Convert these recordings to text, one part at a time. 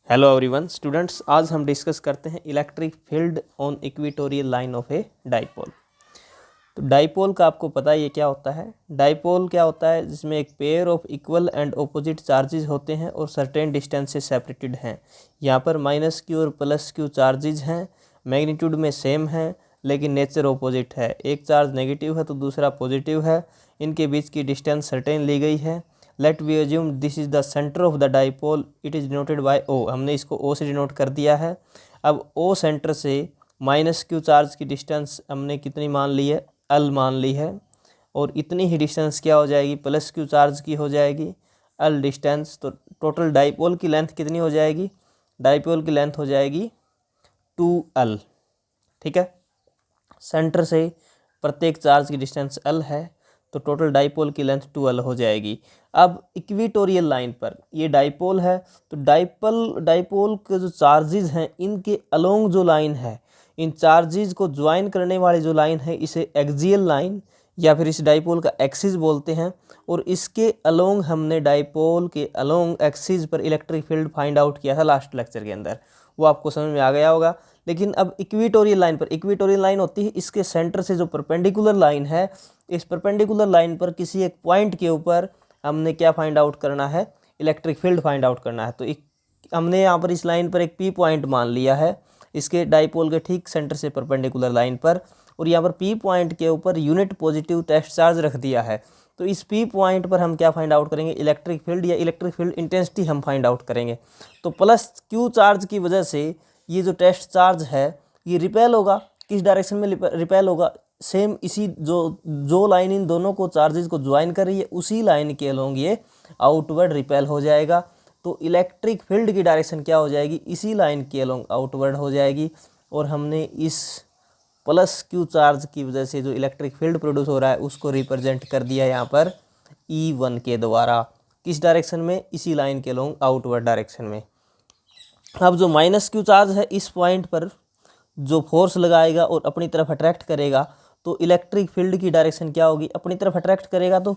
Hello everyone students, आज हम discuss करते हैं electric field on equatorial line of a dipole. तो डाइपोल का आपको पता है ये क्या होता है। डाइपोल क्या होता है, जिसमें एक pair of equal and opposite charges होते हैं और सर्टेन डिस्टेंस से सेपरेटेड हैं। यहाँ पर माइनस क्यू और प्लस क्यू चार्जेस हैं, मैग्नीट्यूड में सेम है लेकिन नेचर ऑपोजिट है। एक चार्ज नेगेटिव है तो दूसरा पॉजिटिव है। इनके बीच की डिस्टेंस सर्टेन ली गई है। Let we assume this is the centre of the dipole, it is denoted by O. हमने इसको ओ से डिनोट कर दिया है। अब ओ सेंटर से माइनस क्यू चार्ज की डिस्टेंस हमने कितनी मान ली है, एल मान ली है। और इतनी ही डिस्टेंस क्या हो जाएगी, प्लस क्यू चार्ज की हो जाएगी, एल डिस्टेंस। तो टोटल डाइपोल की लेंथ कितनी हो जाएगी, डाइपोल की लेंथ हो जाएगी 2L। ठीक है, सेंटर से प्रत्येक चार्ज की डिस्टेंस L है तो टोटल डाइपोल की लेंथ 2L हो जाएगी। अब इक्वेटोरियल लाइन पर ये डाइपोल है तो डाइपोल के जो चार्जेस हैं इनके अलोंग जो लाइन है, इन चार्जेस को ज्वाइन करने वाली जो लाइन है इसे एक्सियल लाइन या फिर इस डाइपोल का एक्सिस बोलते हैं। और इसके अलोंग हमने डाइपोल के अलोंग एक्सिस पर इलेक्ट्रिक फील्ड फाइंड आउट किया था लास्ट लेक्चर के अंदर, वो आपको समझ में आ गया होगा। लेकिन अब इक्वेटोरियल लाइन पर, इक्वेटोरियल लाइन होती है इसके सेंटर से जो परपेंडिकुलर लाइन है, इस परपेंडिकुलर लाइन पर किसी एक पॉइंट के ऊपर हमने क्या फाइंड आउट करना है, इलेक्ट्रिक फील्ड फाइंड आउट करना है। तो हमने यहाँ पर इस लाइन पर एक पी पॉइंट मान लिया है इसके डाइपोल के ठीक सेंटर से परपेंडिकुलर लाइन पर, और यहाँ पर पी पॉइंट के ऊपर यूनिट पॉजिटिव टेस्ट चार्ज रख दिया है। तो इस पी पॉइंट पर हम क्या फाइंड आउट करेंगे, इलेक्ट्रिक फील्ड या इलेक्ट्रिक फील्ड इंटेंसिटी हम फाइंड आउट करेंगे। तो प्लस क्यू चार्ज की वजह से ये जो टेस्ट चार्ज है ये रिपेल होगा। किस डायरेक्शन में रिपेल होगा, सेम इसी जो लाइन इन दोनों को चार्जेस को ज्वाइन कर रही है उसी लाइन के अलोंग ये आउटवर्ड रिपेल हो जाएगा। तो इलेक्ट्रिक फील्ड की डायरेक्शन क्या हो जाएगी, इसी लाइन के अलोंग आउटवर्ड हो जाएगी। और हमने इस प्लस क्यू चार्ज की वजह से जो इलेक्ट्रिक फील्ड प्रोड्यूस हो रहा है उसको रिप्रेजेंट कर दिया यहाँ पर E1 के द्वारा। किस डायरेक्शन में, इसी लाइन के अलोंग आउटवर्ड डायरेक्शन में। अब जो माइनस क्यू चार्ज है इस पॉइंट पर जो फोर्स लगाएगा और अपनी तरफ अट्रैक्ट करेगा, तो इलेक्ट्रिक फील्ड की डायरेक्शन क्या होगी, अपनी तरफ अट्रैक्ट करेगा तो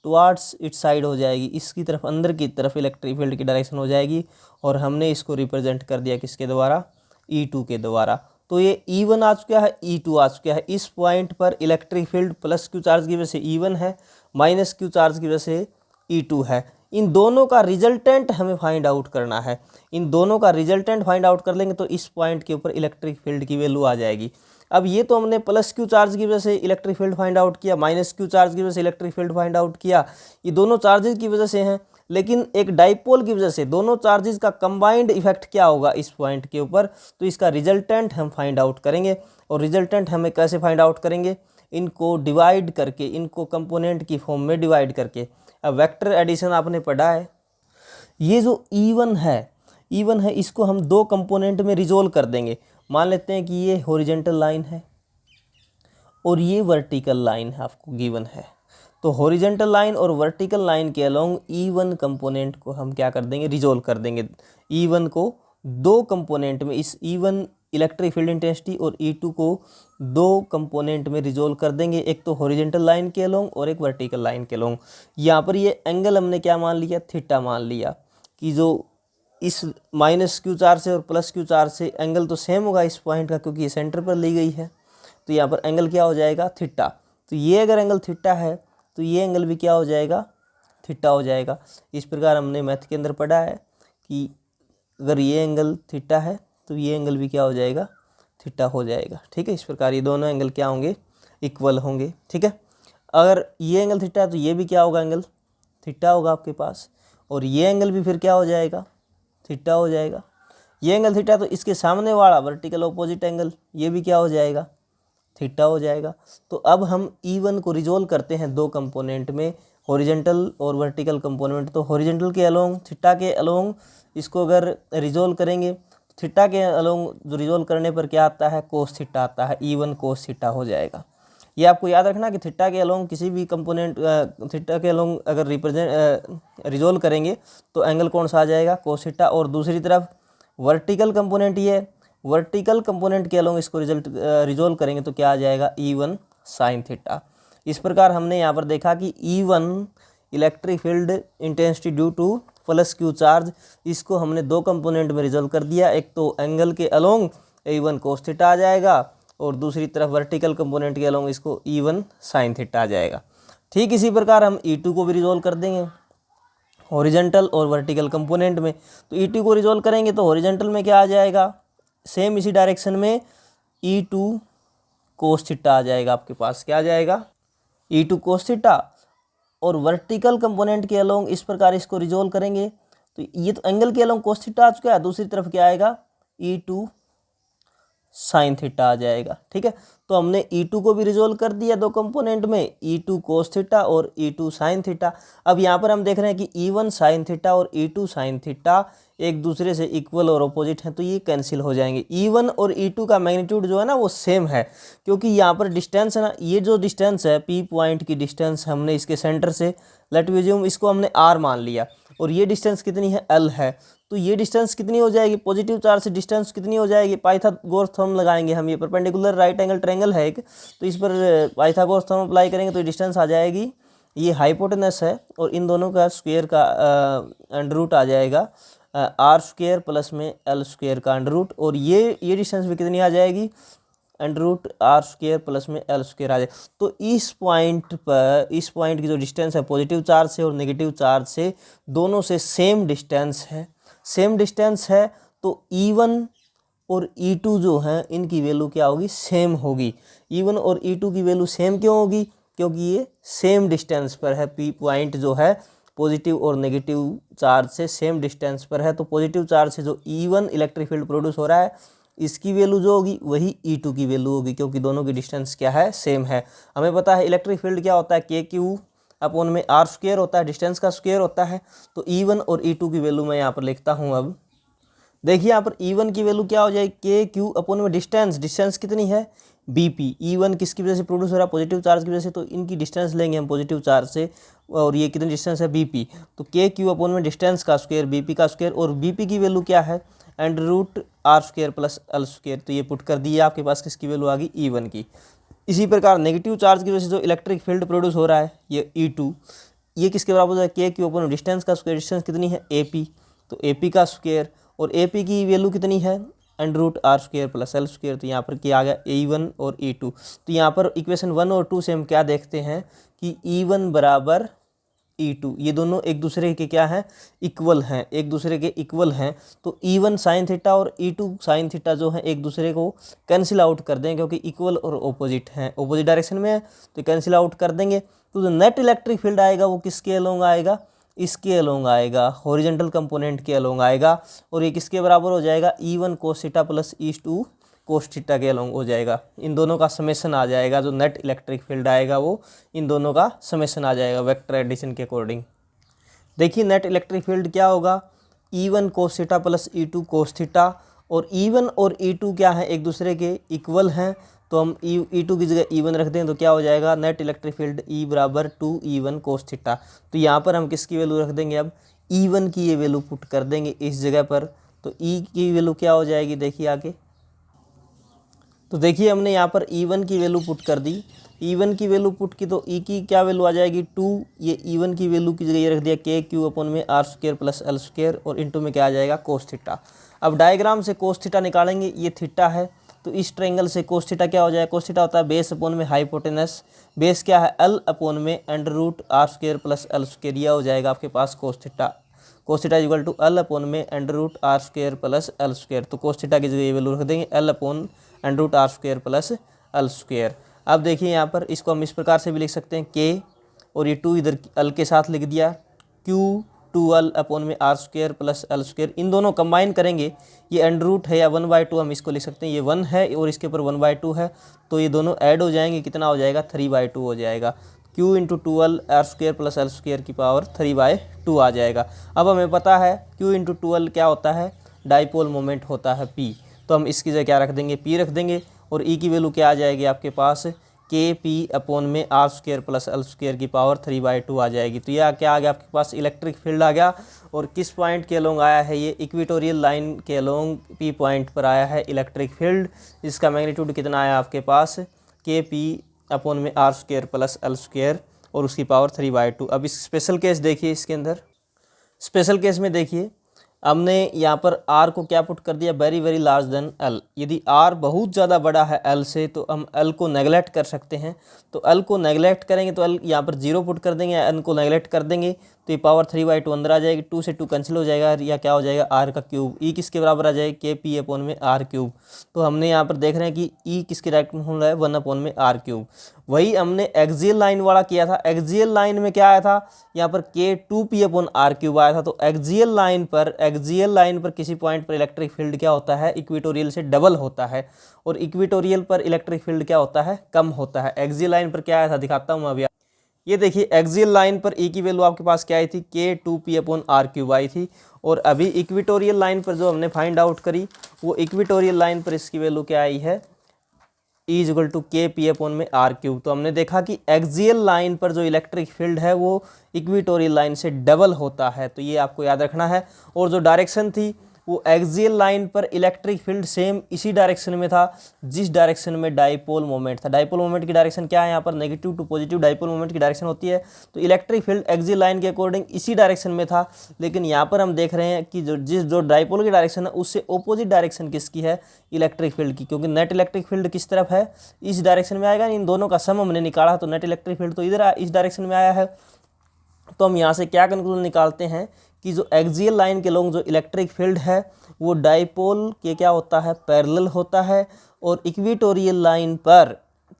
टुवार्ड्स इट्स साइड हो जाएगी, इसकी तरफ, अंदर की तरफ इलेक्ट्रिक फील्ड की डायरेक्शन हो जाएगी। और हमने इसको रिप्रेजेंट कर दिया किसके द्वारा, E2 के द्वारा। तो ये E1 आ चुका है, E2 आ चुका है। इस पॉइंट पर electric field plus Q charge की वजह से E1 है, माइनस क्यू चार्ज की वजह से E2 है। इन दोनों का रिजल्टेंट हमें फाइंड आउट करना है। इन दोनों का रिजल्टेंट फाइंड आउट कर लेंगे तो इस पॉइंट के ऊपर इलेक्ट्रिक फील्ड की वैल्यू आ जाएगी। अब ये तो हमने प्लस क्यू चार्ज की वजह से इलेक्ट्रिक फील्ड फाइंड आउट किया, माइनस क्यू चार्ज की वजह से इलेक्ट्रिक फील्ड फाइंड आउट किया, ये दोनों चार्जेस की वजह से हैं। लेकिन एक डाइपोल की वजह से दोनों चार्जेस का कंबाइंड इफेक्ट क्या होगा इस पॉइंट के ऊपर, तो इसका रिजल्टेंट हम फाइंड आउट करेंगे। और रिजल्टेंट हमें कैसे फाइंड आउट करेंगे, इनको डिवाइड करके, इनको कंपोनेंट की फॉर्म में डिवाइड करके। अब वेक्टर एडिशन आपने पढ़ा है, ये जो E1 है इसको हम दो कंपोनेंट में रिजोल्व कर देंगे। मान लेते हैं कि ये हॉरिजॉन्टल लाइन है और ये वर्टिकल लाइन है, आपको गिवन है। तो हॉरिजॉन्टल लाइन और वर्टिकल लाइन के अलोंग E1 कंपोनेंट को हम क्या कर देंगे, रिजोल्व कर देंगे। E1 को दो कंपोनेंट में, इस E1 इलेक्ट्रिक फील्ड इंटेंसिटी और E2 को दो कंपोनेंट में रिजोल्व कर देंगे, एक तो हॉरिजॉन्टल लाइन के अलोंग और एक वर्टिकल लाइन के अलोंग। यहाँ पर ये एंगल हमने क्या मान लिया, थीटा मान लिया, कि जो इस माइनस क्यू चार्ज से और प्लस क्यू चार्ज से एंगल तो सेम होगा इस पॉइंट का, क्योंकि ये सेंटर पर ली गई है। तो यहाँ पर एंगल क्या हो जाएगा, थीटा। तो ये अगर एंगल थीटा है तो ये एंगल भी क्या हो जाएगा, थीटा हो जाएगा। इस प्रकार हमने मैथ के अंदर पढ़ा है कि अगर ये एंगल थीटा है तो ये एंगल भी क्या हो जाएगा, थीटा हो जाएगा। ठीक है, इस प्रकार ये दोनों एंगल क्या होंगे, इक्वल होंगे। ठीक है, अगर ये एंगल थीटा है तो ये भी क्या होगा, एंगल थीटा होगा आपके पास, और ये एंगल भी फिर क्या हो जाएगा, थीटा हो जाएगा। ये एंगल थीटा तो इसके सामने वाला वर्टिकल ऑपोजिट एंगल ये भी क्या हो जाएगा, थीटा हो जाएगा। तो अब हम E1 को रिजोल्व करते हैं दो कंपोनेंट में, हॉरिजॉन्टल और वर्टिकल कंपोनेंट। तो हॉरिजॉन्टल के अलोंग, थीटा के अलोंग इसको अगर रिजोल्व करेंगे, थीटा के अलोंग जो रिजोल्व करने पर क्या आता है, कोस थीटा आता है, E1 कोस थीटा हो जाएगा। ये आपको याद रखना कि थीटा के अलोंग किसी भी कंपोनेंट, थीटा के अलोंग अगर रिजोल्व करेंगे तो एंगल कौन सा आ जाएगा, कोस थीटा। और दूसरी तरफ वर्टिकल कंपोनेंट, ये वर्टिकल कंपोनेंट के अलोंग इसको रिजोल्व करेंगे तो क्या आ जाएगा, E1 साइन थीटा। इस प्रकार हमने यहाँ पर देखा कि E1 electric field intensity due two plus Q charge, इसको हमने दो कंपोनेंट में रिजोल्व कर दिया। एक तो एंगल के अलोंग E1 cos थीटा आ जाएगा और दूसरी तरफ वर्टिकल कंपोनेंट के अलोंग इसको E1 sin थीटा आ जाएगा। ठीक इसी प्रकार हम E2 को भी रिजोल्व कर देंगे हॉरिजेंटल और वर्टिकल कंपोनेंट में। तो E2 को रिजोल्व करेंगे तो हॉरिजेंटल में क्या आ जाएगा, सेम इसी डायरेक्शन में E2 cos थीटा आ जाएगा आपके पास। क्या आ जाएगा, E2 cos थीटा। और वर्टिकल कंपोनेंट के अलोंग इस प्रकार इसको रिजोल्व करेंगे तो ये तो एंगल के अलोंग cos थीटा आ चुका है, दूसरी तरफ क्या आएगा E2 साइन थीटा आ जाएगा। ठीक है, तो हमने E2 को भी रिजोल्व कर दिया दो कंपोनेंट में, E2 cos थीटा और E2 साइन थीटा। अब यहाँ पर हम देख रहे हैं कि E1 साइन थीटा और E2 साइन थीटा एक दूसरे से इक्वल और अपोजिट हैं, तो ये कैंसिल हो जाएंगे। E1 और E2 का मैग्नीट्यूड जो है ना वो सेम है, क्योंकि यहाँ पर डिस्टेंस है ना, ये जो डिस्टेंस है P पॉइंट की डिस्टेंस हमने इसके सेंटर से, लेट विज्यूम इसको हमने R मान लिया, और ये डिस्टेंस कितनी है, L है। तो ये डिस्टेंस कितनी हो जाएगी, पॉजिटिव चार्ज से डिस्टेंस कितनी हो जाएगी, पाइथागोरस थ्योरम लगाएंगे हम। ये परपेंडिकुलर राइट एंगल ट्रायंगल है एक, तो इस पर पाइथागोरस थ्योरम अप्लाई करेंगे तो डिस्टेंस आ जाएगी, ये हाइपोटेनस है और इन दोनों का स्क्वायर का अंडर रूट आ जाएगा R स्क्वायर प्लस में L स्क्वायर का अंडर रूट, और ये डिस्टेंस भी कितनी आ जाएगी, under root R square plus में L स्क्वायर आ जाए। तो इस पॉइंट पर, इस पॉइंट की जो डिस्टेंस है पॉजिटिव चार्ज से और नेगेटिव चार्ज से, दोनों से सेम डिस्टेंस है, सेम डिस्टेंस है। तो E1 और E2 जो हैं इनकी वैल्यू क्या होगी, सेम होगी। E1 और E2 की वैल्यू सेम क्यों होगी, क्योंकि ये सेम डिस्टेंस पर है। P पॉइंट जो है पॉजिटिव और नेगेटिव चार्ज से सेम डिस्टेंस पर है, तो पॉजिटिव चार्ज से जो E1 इलेक्ट्रिक फील्ड प्रोड्यूस हो रहा है, इसकी वैल्यू जो होगी वही E2 की वैल्यू होगी, क्योंकि दोनों की डिस्टेंस क्या है, सेम है। हमें पता है इलेक्ट्रिक फील्ड क्या होता है, KQ अपॉन में R स्क्वायर होता है, डिस्टेंस का स्क्वायर होता है। तो E1 और E2 की वैल्यू मैं यहाँ पर लिखता हूँ। अब देखिए यहाँ पर E1 की वैल्यू क्या हो जाएगी, KQ अपॉन में डिस्टेंस, डिस्टेंस कितनी है BP। E1 किसकी वजह से प्रोड्यूस हो रहा है, पॉजिटिव चार्ज की वजह से, तो इनकी डिस्टेंस लेंगे हम पॉजिटिव चार्ज से, और ये कितनी डिस्टेंस है BP। तो KQ अपॉन में डिस्टेंस का स्क्वायर BP का स्क्वायर, और BP की वैल्यू क्या है, under root R square plus L square. तो ये पुट कर दिया, आपके पास किसकी वैल्यू आ गई, E1 की। इसी प्रकार नेगेटिव चार्ज की वजह से जो इलेक्ट्रिक फील्ड प्रोड्यूस हो रहा है ये E2, ये किसके बराबर हो जाए, KQ अपॉन डिस्टेंस का स्क्वायर, डिस्टेंस कितनी है AP, तो AP का स्क्वायर, और AP की वैल्यू कितनी है, under root R square plus L square. तो यहाँ पर क्या आ गया, E1 और E2। तो यहाँ पर इक्वेशन 1 और 2 से हम क्या देखते हैं कि E1 बराबर E2, ये दोनों एक दूसरे के क्या हैं, इक्वल हैं, एक दूसरे के इक्वल हैं। तो E1 साइन थीटा और E2 साइन थीटा जो है एक दूसरे को कैंसिल आउट कर देंगे, क्योंकि इक्वल और ऑपोजिट हैं, ऑपोजिट डायरेक्शन में है, तो कैंसिल आउट कर देंगे। तो जो नेट इलेक्ट्रिक फील्ड आएगा वो किसके अलोंग आएगा, इसके अलोंग आएगा, हॉरिजेंटल कंपोनेंट के अलोंग आएगा, और ये किसके बराबर हो जाएगा, E1 cos theta plus E2 cos theta के अलोंग हो जाएगा। इन दोनों का समेशन आ जाएगा, जो नेट इलेक्ट्रिक फील्ड आएगा वो इन दोनों का समेशन आ जाएगा वेक्टर एडिशन के अकॉर्डिंग। देखिए नेट इलेक्ट्रिक फील्ड क्या होगा, E1 cos theta plus E2 cos theta, और E1 और E2 क्या है, एक दूसरे के इक्वल हैं, तो हम E2 की जगह E1 रख दें तो क्या हो जाएगा, नेट इलेक्ट्रिक फील्ड E बराबर 2E1 cos थीटा। तो यहाँ पर हम किसकी वैल्यू रख देंगे, अब E1 की ये वैल्यू पुट कर देंगे इस जगह पर। तो E की वैल्यू क्या हो जाएगी, देखिए आगे। तो देखिए हमने यहाँ पर E1 की वैल्यू पुट कर दी, E1 की वैल्यू पुट की, तो E की क्या वैल्यू आ जाएगी 2, ये E1 की वैल्यू की जगह ये रख दिया KQ अपॉन में R square plus L square, और इनटू में क्या आ जाएगा, cos थीटा। अब डायग्राम से cos थीटा निकालेंगे, ये थीटा है, तो इस ट्रायंगल से cos थीटा क्या हो जाएगा, cos थीटा होता है बेस अपॉन में हाइपोटेनस, बेस क्या है L अपॉन में under root R square plus L square, यह हो जाएगा आपके पास cos theta. cos theta equal to L upon में under root R square plus L square. तो cos थीटा की जगह ये वैल्यू रख देंगे L upon under root R square plus L square. अब देखिए यहाँ पर इसको हम इस प्रकार से भी लिख सकते हैं K, और ये 2 इधर L के साथ लिख दिया, Q 2L अपॉन में R square plus L square. इन दोनों कंबाइन करेंगे, ये अंडर रूट है या 1/2 हम इसको लिख सकते हैं, ये 1 है और इसके ऊपर 1/2 है, तो ये दोनों ऐड हो जाएंगे, कितना हो जाएगा, 3/2 हो जाएगा। Q into 2L R square plus L square की पावर 3/2 आ जाएगा। अब हमें पता है Q इंटू 2L क्या होता है, डाइपोल मोमेंट होता है P, तो हम इसकी जगह क्या रख देंगे, P रख देंगे, और E की वैल्यू क्या आ जाएगी आपके पास, KP अपॉन में R square plus L square की पावर 3/2 आ जाएगी। तो यह क्या आ गया आपके पास, इलेक्ट्रिक फील्ड आ गया, और किस पॉइंट के अलोंग आया है, ये इक्वेटोरियल लाइन के अलोंग P पॉइंट पर आया है इलेक्ट्रिक फील्ड। इसका मैग्नीट्यूड कितना आया आपके पास, KP अपॉन में R square plus L square, और उसकी पावर 3/2। अब इस स्पेशल केस देखिए, इसके अंदर स्पेशल केस में देखिए हमने यहाँ पर r को क्या पुट कर दिया, very very large than l। यदि r बहुत ज़्यादा बड़ा है l से तो हम l को नेगलेक्ट कर सकते हैं। तो l को नेगलेक्ट करेंगे तो l यहाँ पर 0 पुट कर देंगे, n को नेगलेक्ट कर देंगे तो ये पावर 3/2 अंदर आ जाएगी, 2 से 2 कैंसिल हो जाएगा, या क्या हो जाएगा r का क्यूब। e किसके बराबर आ जाएगी, के पी अपॉन में r क्यूब। तो हमने यहाँ पर देख रहे हैं कि e किसके डायरेक्ट में हो रहा है, 1 अपॉन में r क्यूब। वही हमने एक्सियल लाइन वाला किया था। एक्सियल लाइन में क्या आया था, यहाँ पर के 2p अपॉन r क्यूब आया था। तो एक्सियल लाइन पर किसी पॉइंट पर इलेक्ट्रिक फील्ड क्या होता है, इक्वेटोरियल से डबल होता है, और इक्वेटोरियल पर इलेक्ट्रिक फील्ड क्या होता है, कम होता है। एक्सियल लाइन पर क्या आया था दिखाता हूँ मैं अभी। ये देखिए एक्सियल लाइन पर e की वैल्यू आपके पास क्या आई थी, के 2p अपॉन r क्यूब आई थी। और अभी इक्वेटोरियल लाइन पर जो हमने फाइंड आउट करी, वो इक्वेटोरियल लाइन पर इसकी वैल्यू क्या आई है, E इज इक्वल टू के पी अपॉन में r क्यूब। तो हमने देखा कि एक्सियल लाइन पर जो इलेक्ट्रिक फील्ड है वो इक्वेटोरियल लाइन से डबल होता है। तो ये आपको याद रखना है। और जो डायरेक्शन थी वो एक्सियल लाइन पर इलेक्ट्रिक फील्ड सेम इसी डायरेक्शन में था जिस डायरेक्शन में डाइपोल मोमेंट था। डाइपोल मोमेंट की डायरेक्शन क्या है, यहाँ पर negative to positive dipole moment की डायरेक्शन होती है। तो इलेक्ट्रिक फील्ड एक्सियल लाइन के अकॉर्डिंग इसी डायरेक्शन में था। लेकिन यहाँ पर हम देख रहे हैं कि जो डाइपोल की डायरेक्शन है उससे ऑपोजिट डायरेक्शन किसकी है, इलेक्ट्रिक फील्ड की। क्योंकि नेट इलेक्ट्रिक फील्ड किस तरफ है, इस डायरेक्शन में आएगा। इन दोनों का सम हमने निकाला, तो नेट इलेक्ट्रिक फील्ड तो इधर इस डायरेक्शन में आया है। तो हम यहाँ से क्या कंक्लूजन निकालते हैं कि जो एक्सियल लाइन के लोग जो इलेक्ट्रिक फील्ड है वो डाइपोल के क्या होता है, पैरेलल होता है। और इक्वेटोरियल लाइन पर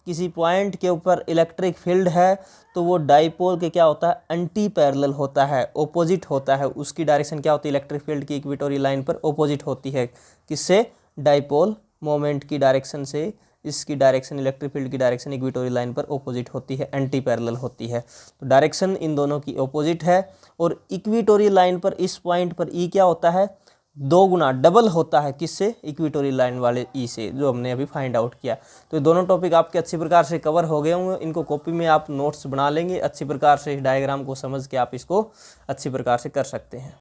किसी पॉइंट के ऊपर इलेक्ट्रिक फील्ड है तो वो डाइपोल के क्या होता है, एंटी पैरेलल होता है, ओपोजिट होता है। उसकी डायरेक्शन क्या होती है, इलेक्ट्रिक फील्ड की इक्वेटोरियल लाइन पर ओपोजिट होती है। किससे, डाइपोल मोमेंट की डायरेक्शन से इसकी डायरेक्शन, इलेक्ट्रिक फील्ड की डायरेक्शन इक्वेटोरियल लाइन पर ओपोजिट होती है, एंटी पैरेलल होती है। तो डायरेक्शन इन दोनों की ओपोजिट है। और इक्वेटोरियल लाइन पर इस पॉइंट पर ई क्या होता है, 2 गुना डबल होता है। किससे, इक्वेटोरियल लाइन वाले ई से, जो हमने अभी फाइंड आउट किया। तो ये दोनों टॉपिक आपके अच्छी प्रकार से कवर हो गए होंगे। इनको कॉपी में आप नोट्स बना लेंगे अच्छी प्रकार से, डायग्राम को समझ के आप इसको अच्छी प्रकार से कर सकते हैं।